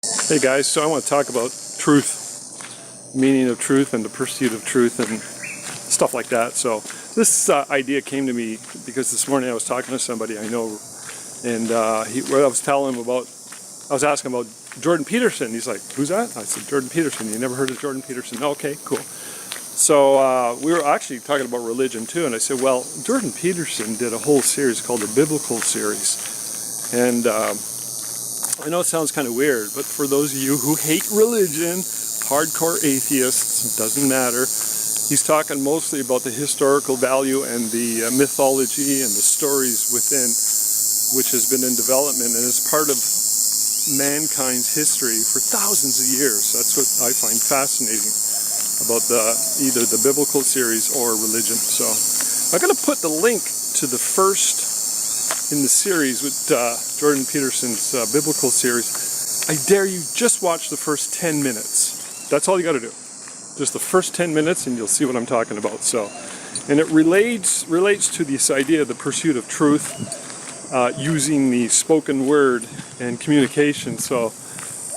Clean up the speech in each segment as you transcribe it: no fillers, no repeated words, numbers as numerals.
Hey guys, so I want to talk about truth, meaning of truth and the pursuit of truth and stuff like that. So this idea came to me because this morning I was talking to somebody I know, and I was asking about Jordan Peterson. He's like, "Who's that?" I said, "Jordan Peterson." "You never heard of Jordan Peterson?" "Okay, cool." So we were actually talking about religion too, and I said, well, Jordan Peterson did a whole series called the Biblical Series, and I know it sounds kind of weird, but for those of you who hate religion, hardcore atheists, doesn't matter, he's talking mostly about the historical value and the mythology and the stories within, which has been in development and is part of mankind's history for thousands of years. That's what I find fascinating about either the Biblical series or religion. So I'm going to put the link to the first in the series with Jordan Peterson's Biblical series. I dare you, just watch the first 10 minutes. That's all you got to do. Just the first 10 minutes and you'll see what I'm talking about. So, and it relates to this idea of the pursuit of truth using the spoken word and communication. So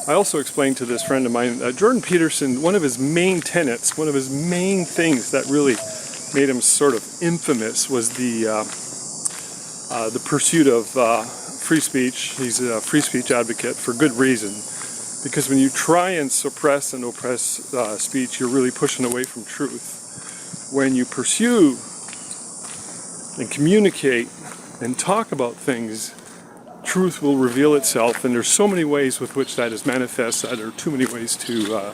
I also explained to this friend of mine, Jordan Peterson, one of his main tenets, one of his main things that really made him sort of infamous was the pursuit of free speech. He's a free speech advocate for good reason, because when you try and suppress and oppress speech, you're really pushing away from truth. When you pursue and communicate and talk about things, truth will reveal itself, and there's so many ways with which that is manifest that there are too many ways to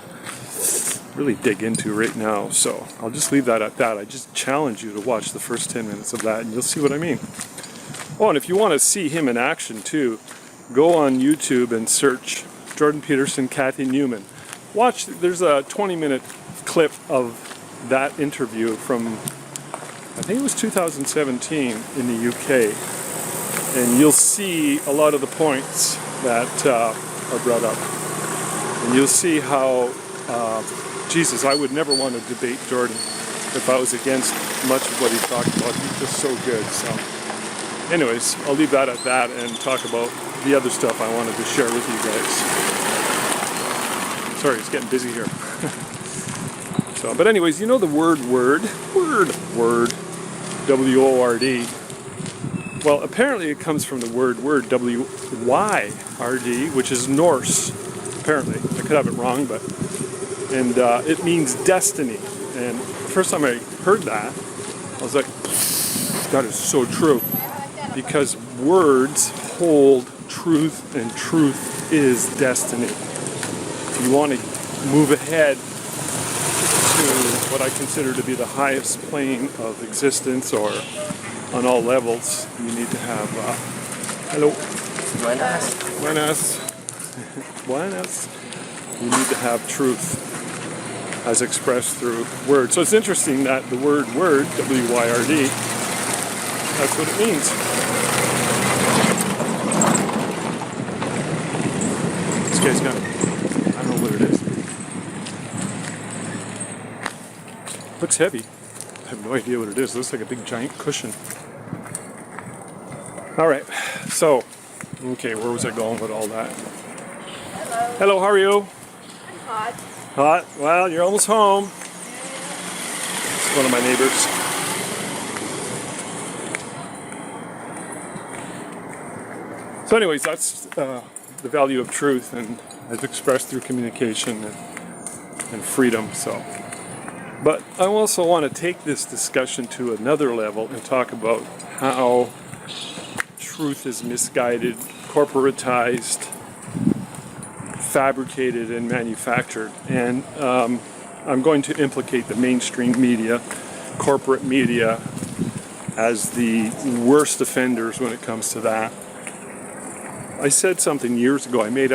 really dig into right now. So I'll just leave that at that. I just challenge you to watch the first 10 minutes of that and you'll see what I mean. Oh, and if you want to see him in action too, go on YouTube and search Jordan Peterson, Kathy Newman. Watch, there's a 20-minute clip of that interview from, I think it was 2017 in the UK. And you'll see a lot of the points that are brought up. And you'll see how, Jesus, I would never want to debate Jordan if I was against much of what he talked about. He's just so good. So, anyways, I'll leave that at that and talk about the other stuff I wanted to share with you guys. Sorry, it's getting busy here. So, but anyways, you know the word, W-O-R-D. Well, apparently it comes from the word, W-Y-R-D, which is Norse, apparently. I could have it wrong, but, and it means destiny. And the first time I heard that, I was like, that is so true. Because words hold truth, and truth is destiny. If you want to move ahead to what I consider to be the highest plane of existence, or on all levels, you need to have, hello. Buenas. Buenas. You need to have truth as expressed through words. So it's interesting that the word, W-Y-R-D, that's what it means. This guy's got, I don't know what it is. Looks heavy. I have no idea what it is. It looks like a big giant cushion. Alright, so, okay, where was I going with all that? Hello. Hello, how are you? I'm hot. Hot? Well, you're almost home. It's one of my neighbors. So anyways, that's the value of truth, and as expressed through communication and freedom. So, but I also want to take this discussion to another level and talk about how truth is misguided, corporatized, fabricated, and manufactured. And I'm going to implicate the mainstream media, corporate media, as the worst offenders when it comes to that. I said something years ago, I made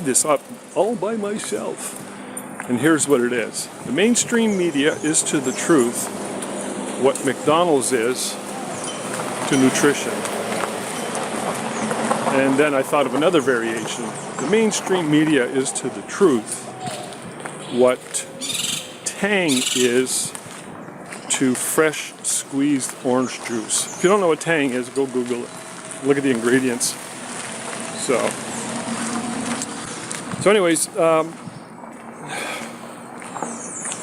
this up all by myself. And here's what it is. The mainstream media is to the truth what McDonald's is to nutrition. And then I thought of another variation. The mainstream media is to the truth what Tang is to fresh squeezed orange juice. If you don't know what Tang is, go Google it. Look at the ingredients. So So anyways,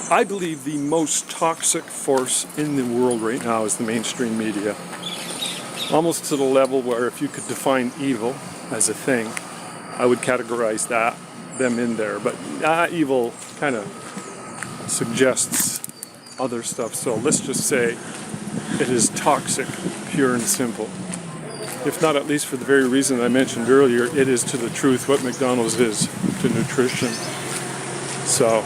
I believe the most toxic force in the world right now is the mainstream media. Almost to the level where if you could define evil as a thing, I would categorize them in there. But evil kind of suggests other stuff. So let's just say it is toxic, pure and simple. If not at least for the very reason I mentioned earlier, it is to the truth what McDonald's is to nutrition. So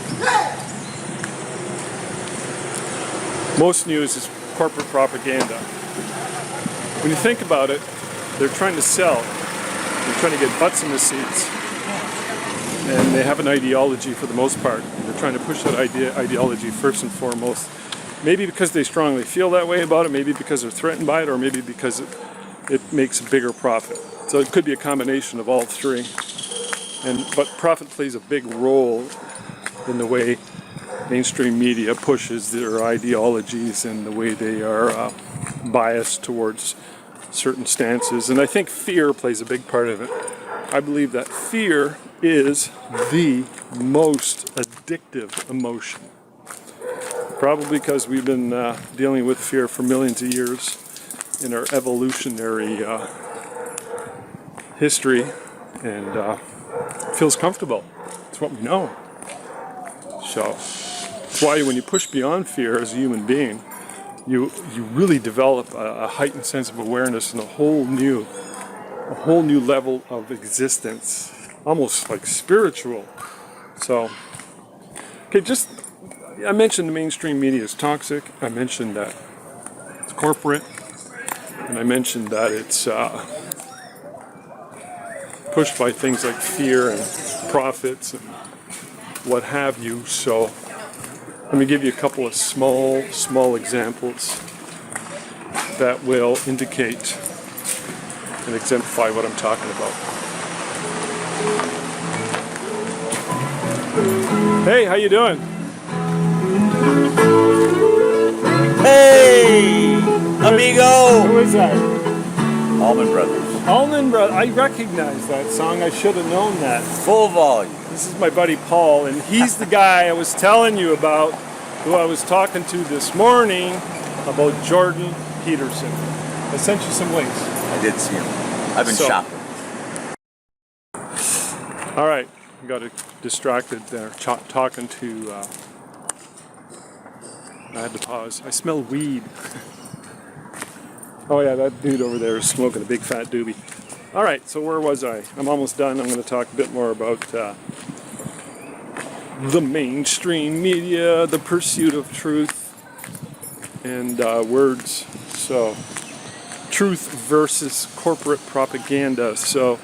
most news is corporate propaganda. When you think about it, they're trying to sell. They're trying to get butts in the seats. And they have an ideology for the most part. They're trying to push that ideology first and foremost. Maybe because they strongly feel that way about it, maybe because they're threatened by it, or maybe because it makes a bigger profit. So it could be a combination of all three. But profit plays a big role in the way mainstream media pushes their ideologies and the way they are biased towards certain stances. And I think fear plays a big part of it. I believe that fear is the most addictive emotion. Probably because we've been dealing with fear for millions of years in our evolutionary history, and it feels comfortable. It's what we know. So that's why when you push beyond fear as a human being, you really develop a heightened sense of awareness and a whole new level of existence, almost like spiritual. So, okay, I mentioned the mainstream media is toxic. I mentioned that it's corporate, and I mentioned that it's pushed by things like fear and profits and what have you. So let me give you a couple of small examples that will indicate and exemplify what I'm talking about. Hey, how you doing? Hey, amigo! Who is that? Allman Brothers. Allman Brothers. I recognize that song. I should have known that. Full volume. This is my buddy Paul, and he's the guy I was telling you about, who I was talking to this morning about Jordan Peterson. I sent you some links. I did see him. I've been shopping. All right, I got distracted there talking to. I had to pause. I smell weed. Oh yeah, that dude over there is smoking a big fat doobie. All right, so where was I? I'm almost done. I'm going to talk a bit more about the mainstream media, the pursuit of truth, and words. So, truth versus corporate propaganda. So,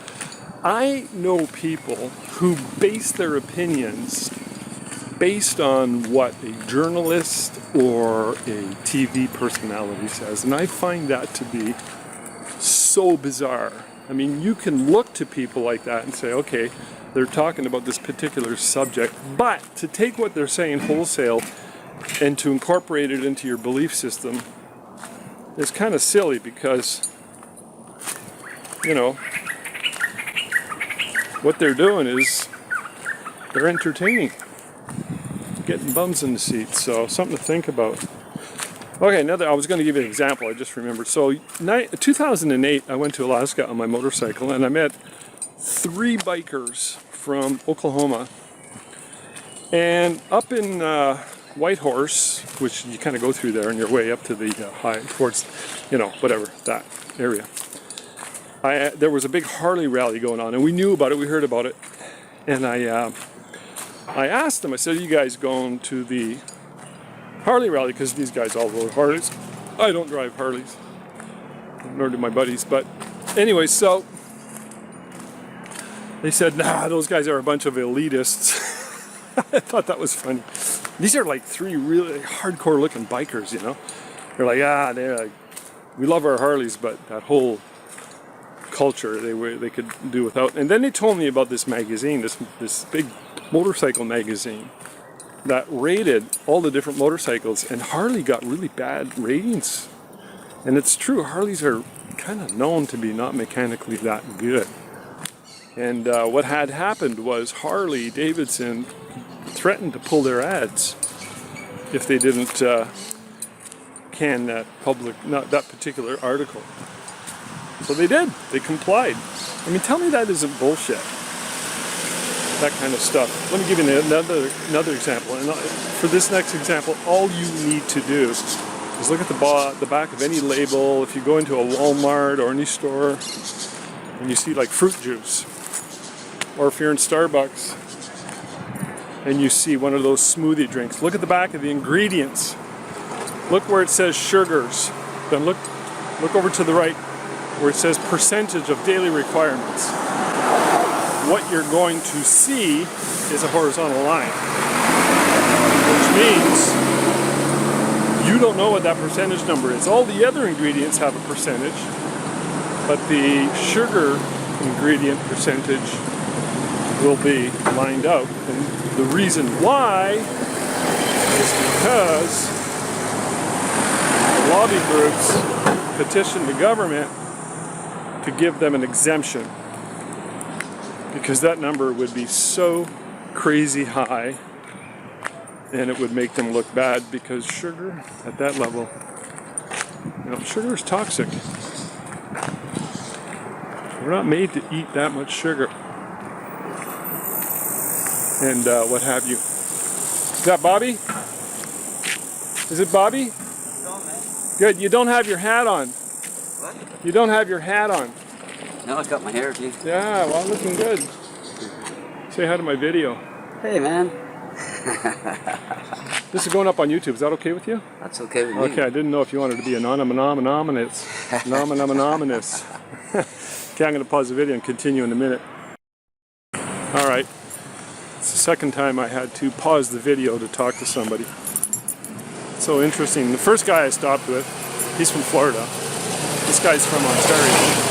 I know people who base their opinions based on what a journalist or a TV personality says, and I find that to be so bizarre. I mean, you can look to people like that and say, okay, they're talking about this particular subject, but to take what they're saying wholesale and to incorporate it into your belief system is kind of silly because, you know, what they're doing is they're entertaining, getting bums in the seats, so something to think about. Okay, I was going to give you an example, I just remembered. So, 2008, I went to Alaska on my motorcycle, and I met 3 bikers from Oklahoma. And up in Whitehorse, which you kind of go through there on your way up to the high, towards, whatever, that area. There was a big Harley rally going on, and we knew about it, we heard about it. And I asked them, I said, are you guys going to the Harley rally? Because these guys all rode Harleys. I don't drive Harleys, nor do my buddies. But anyway, so they said, nah, those guys are a bunch of elitists. I thought that was funny. These are like 3 really hardcore looking bikers, They're like, we love our Harleys, but that whole culture they could do without. And then they told me about this magazine, this big motorcycle magazine that rated all the different motorcycles, and Harley got really bad ratings. And it's true, Harleys are kind of known to be not mechanically that good. And what had happened was Harley Davidson threatened to pull their ads if they didn't can that particular article. So they did. They complied. I mean, tell me that isn't bullshit. That kind of stuff. Let me give you another example. And for this next example, all you need to do is look at the back of any label. If you go into a Walmart or any store and you see like fruit juice, or if you're in Starbucks and you see one of those smoothie drinks, look at the back of the ingredients. Look where it says sugars. Then look over to the right where it says percentage of daily requirements. What you're going to see is a horizontal line, which means you don't know what that percentage number is. All the other ingredients have a percentage, but the sugar ingredient percentage will be lined out. And the reason why is because the lobby groups petitioned the government to give them an exemption, because that number would be so crazy high and it would make them look bad, because sugar at that level, sugar is toxic. We're not made to eat that much sugar and what have you. Is that Bobby? Is it Bobby? Good. You don't have your hat on. What? You don't have your hat on. No, I cut my hair, too. Yeah, well, looking good. Say hi to my video. Hey, man. This is going up on YouTube. Is that okay with you? That's okay with me. Okay, I didn't know if you wanted to be anonymous. Anonymous. Okay, I'm going to pause the video and continue in a minute. All right. It's the second time I had to pause the video to talk to somebody. So interesting. The first guy I stopped with, he's from Florida. This guy's from Ontario.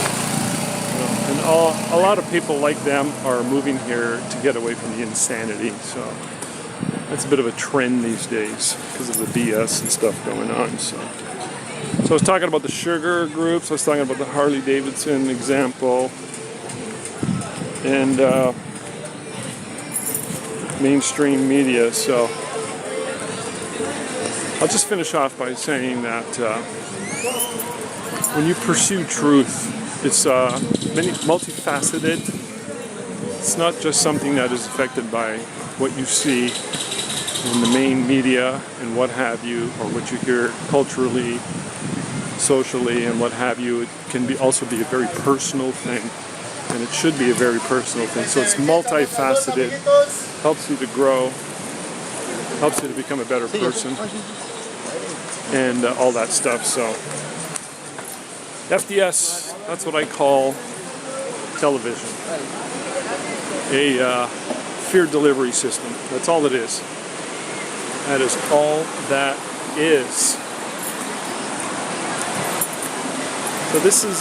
And a lot of people like them are moving here to get away from the insanity. So that's a bit of a trend these days because of the BS and stuff going on. So I was talking about the sugar groups. I was talking about the Harley Davidson example. And mainstream media. So I'll just finish off by saying that when you pursue truth, it's multifaceted. It's not just something that is affected by what you see in the main media and what have you, or what you hear culturally, socially, and what have you. It can also be a very personal thing, and it should be a very personal thing. So it's multifaceted, helps you to grow, helps you to become a better person, and all that stuff. So FDS, that's what I call television. A fear delivery system. That's all it is. That is all that is. So this is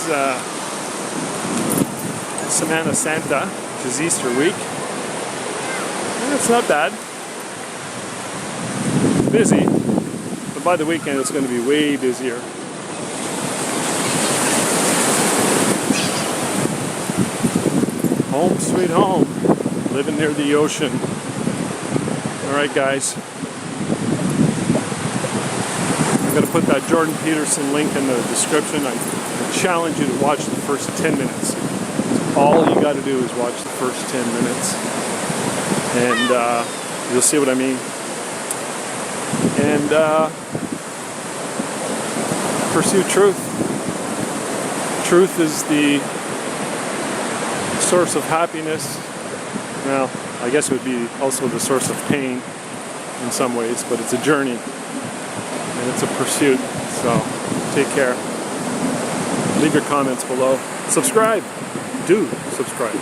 Semana Santa, which is Easter week. And it's not bad. It's busy, but by the weekend it's going to be way busier. Home sweet home, living near the ocean. Alright guys, I'm going to put that Jordan Peterson link in the description. I challenge you to watch the first 10 minutes. All you got to do is watch the first 10 minutes and you'll see what I mean. And pursue truth. Truth is the source of happiness. Well, I guess it would be also the source of pain in some ways, but it's a journey and it's a pursuit. So take care. Leave your comments below. Subscribe. Do subscribe.